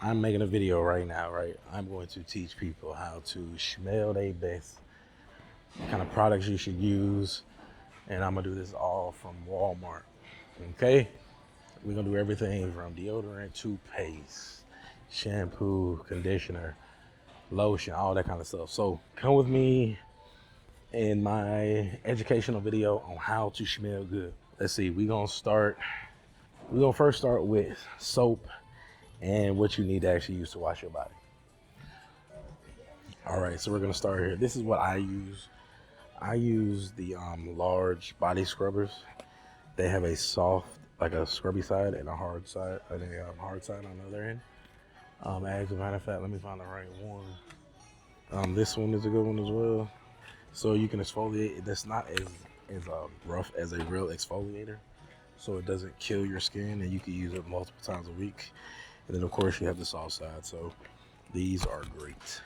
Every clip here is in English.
I'm making a video right now, right? I'm going to teach people how to smell their best, what kind of products you should use, and I'm gonna do this all from Walmart. Okay? We're gonna do everything from deodorant, toothpaste, shampoo, conditioner, lotion, all that kind of stuff. So come with me in my educational video on how to smell good. Let's see, we're gonna first start with soap and what you need to actually use to wash your body. All right, so we're gonna start here. This is what I use. I use the large body scrubbers. They have a soft, like a scrubby side and a hard side, and a hard side on the other end. As a matter of fact, let me find the right one. This one is a good one as well. So you can exfoliate. That's not as rough as a real exfoliator, so it doesn't kill your skin, and you can use it multiple times a week. And then of course you have the soft side. So these are great.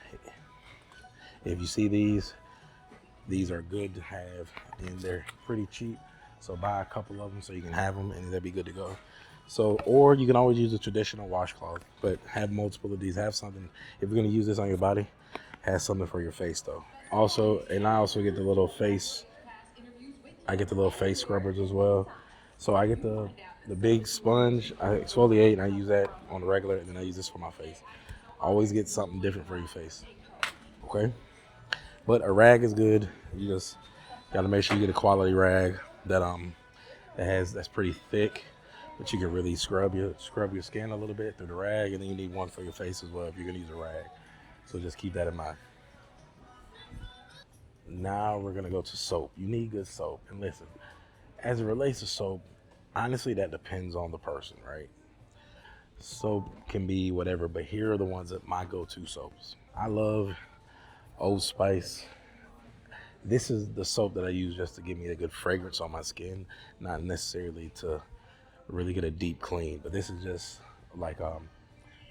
If you see these are good to have, and they're pretty cheap. So buy a couple of them so you can have them, and they'll be good to go. So, or you can always use a traditional washcloth, but have multiple of these. Have something if you're gonna use this on your body. Have something for your face though. Also, and I also get the little face. I get the little face scrubbers as well. So I get the big sponge. I exfoliate and I use that on the regular, and then I use this for my face. Always get something different for your face. Okay. But a rag is good. You just gotta make sure you get a quality rag that's pretty thick, but you can really scrub your skin a little bit through the rag, and then you need one for your face as well if you're gonna use a rag. So just keep that in mind. Now we're gonna go to soap. You need good soap. And listen, as it relates to soap, honestly that depends on the person, right? Soap can be whatever, but here are the ones that my go-to soaps. I love Old Spice. This is the soap that I use just to give me a good fragrance on my skin, not necessarily to really get a deep clean. But this is just like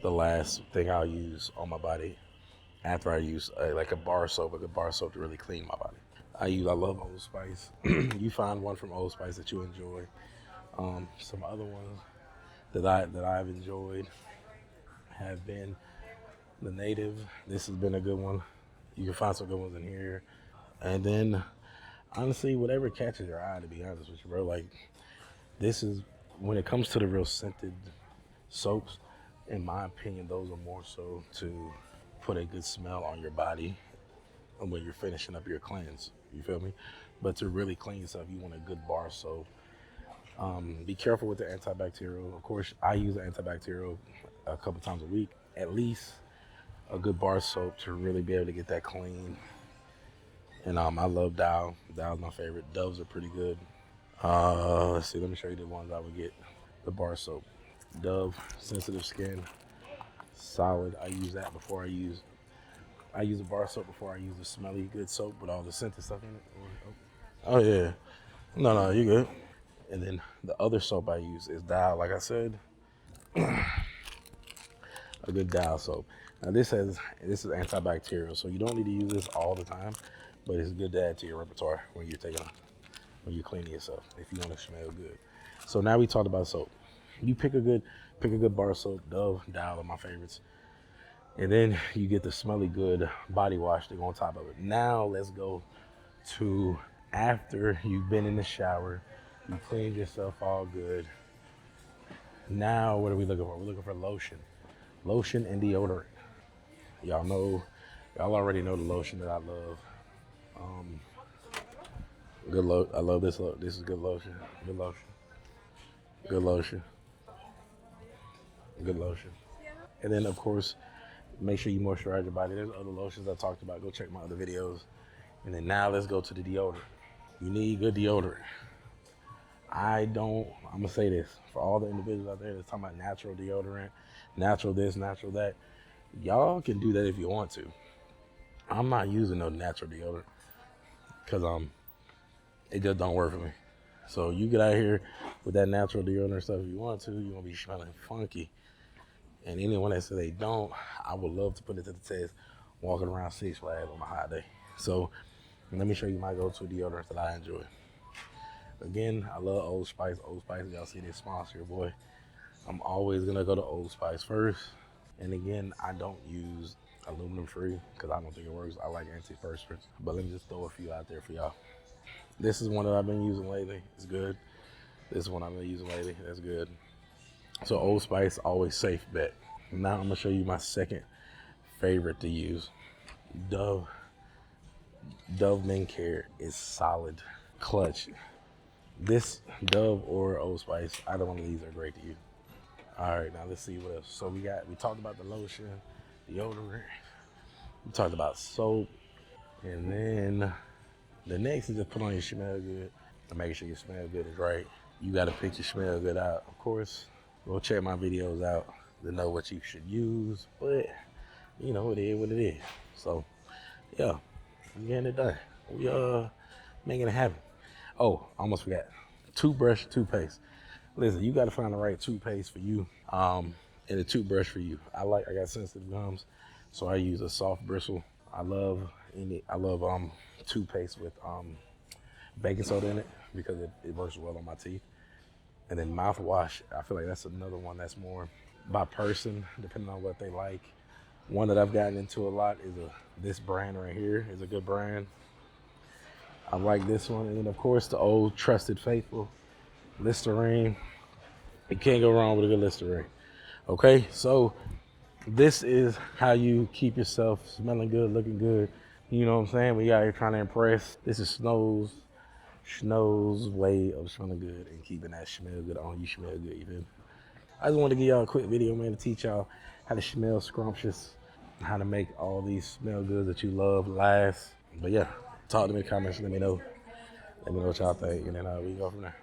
the last thing I'll use on my body after I use like a bar soap, a good bar soap to really clean my body. I love Old Spice. You find one from Old Spice that you enjoy. Some other ones that I've enjoyed have been the Native. This has been a good one. You can find some good ones in here. And then honestly, whatever catches your eye, to be honest with you, bro. Like this is when it comes to the real scented soaps, in my opinion, those are more so to put a good smell on your body when you're finishing up your cleanse. You feel me? But to really clean yourself, you want a good bar soap. Be careful with the antibacterial. Of course, I use antibacterial a couple times a week, at least a good bar soap to really be able to get that clean. And I love Dow. Dow's my favorite. Doves are pretty good. Let's see. Let me show you the ones I would get. The bar soap. Dove, sensitive skin, solid. I use a bar soap before I use the smelly good soap with all the scented stuff in it. Oh yeah. No, you good. And then the other soap I use is Dial. Like I said, a good Dial soap. Now this is antibacterial, so you don't need to use this all the time, but it's good to add to your repertoire when you're cleaning yourself if you want to smell good. So now we talked about soap. You pick a good bar soap. Dove, Dial are my favorites. And then you get the smelly good body wash to go on top of it. Now let's go to after you've been in the shower, you cleaned yourself all good. Now what are we looking for? We're looking for lotion. Lotion and deodorant. Y'all already know the lotion that I love. Um, I love this. This is good lotion. Good lotion. Good lotion. Good lotion. And then of course, make sure you moisturize your body. There's other lotions I talked about. Go check my other videos. And then now let's go to the deodorant. You need good deodorant. I'm gonna say this for all the individuals out there that's talking about natural deodorant, natural this, natural that. Y'all can do that if you want to. I'm not using no natural deodorant because it just don't work for me. So you get out here with that natural deodorant stuff if you want to, you're gonna be smelling funky. And anyone that says they don't, I would love to put it to the test walking around Six Flags on a hot day. So let me show you my go-to deodorants that I enjoy. Again, I love Old Spice. Old Spice, y'all see this sponsor, boy. I'm always gonna go to Old Spice first. And again, I don't use aluminum free because I don't think it works. I like antiperspirants. But let me just throw a few out there for y'all. This is one that I've been using lately. It's good. This is one I've been using lately. That's good. So Old Spice, always safe bet. Now I'm gonna show you my second favorite to use. Dove Men Care is solid, clutch. This Dove or Old Spice, either one of these are great to use. All right, now let's see what else. So we talked about the lotion, deodorant. We talked about soap, and then the next is just put on your smell good and making sure your smell good is right. You got to pick your smell good out. Of course, go check my videos out to know what you should use, but you know, it is what it is. So yeah, we getting it done. We making it happen. Oh, almost forgot. Toothbrush, toothpaste. Listen, you got to find the right toothpaste for you, and a toothbrush for you. I got sensitive gums, so I use a soft bristle. I love toothpaste with baking soda in it because it works well on my teeth. And then mouthwash, I feel like that's another one that's more by person, depending on what they like. One that I've gotten into a lot is this brand right here is a good brand. I like this one. And then of course the old trusted faithful, Listerine. You can't go wrong with a good Listerine. Okay, so this is how you keep yourself smelling good, looking good. You know what I'm saying? We out here trying to impress. This is Snow's way of smelling good and keeping that smell good on. You smell good, you feel me? I just wanted to give y'all a quick video, man, to teach y'all how to smell scrumptious, how to make all these smell goods that you love last. But yeah, talk to me in the comments, let me know what y'all think, and then we go from there.